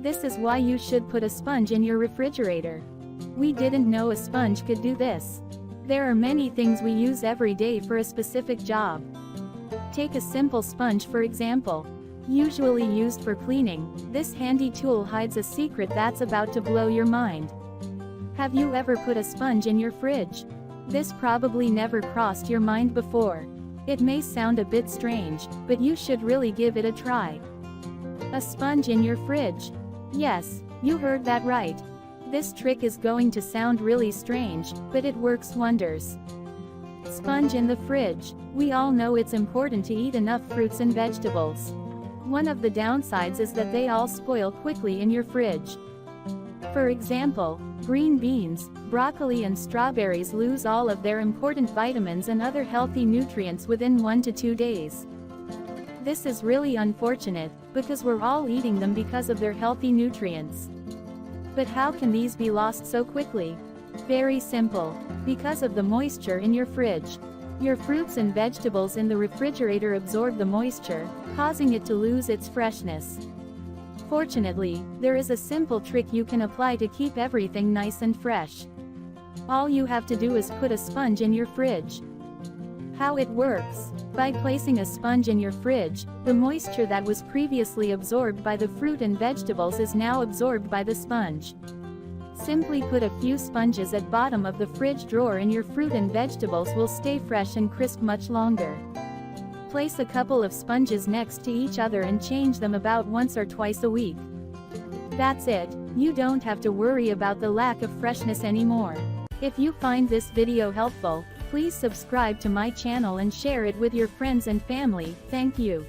This is why you should put a sponge in your refrigerator. We didn't know a sponge could do this. There are many things we use every day for a specific job. Take a simple sponge for example. Usually used for cleaning, this handy tool hides a secret that's about to blow your mind. Have you ever put a sponge in your fridge? This probably never crossed your mind before. It may sound a bit strange, but you should really give it a try. A sponge in your fridge. Yes, you heard that right. This trick is going to sound really strange, but it works wonders. Sponge in the fridge. We all know it's important to eat enough fruits and vegetables. One of the downsides is that they all spoil quickly in your fridge. For example, green beans, broccoli and strawberries lose all of their important vitamins and other healthy nutrients within 1 to 2 days. This is really unfortunate, because we're all eating them because of their healthy nutrients. But how can these be lost so quickly? Very simple. Because of the moisture in your fridge. Your fruits and vegetables in the refrigerator absorb the moisture, causing it to lose its freshness. Fortunately, there is a simple trick you can apply to keep everything nice and fresh. All you have to do is put a sponge in your fridge. How it works? By placing a sponge in your fridge, the moisture that was previously absorbed by the fruit and vegetables is now absorbed by the sponge. Simply put a few sponges at bottom of the fridge drawer and your fruit and vegetables will stay fresh and crisp much longer. Place a couple of sponges next to each other and change them about once or twice a week. That's it, you don't have to worry about the lack of freshness anymore. If you find this video helpful, please subscribe to my channel and share it with your friends and family. Thank you.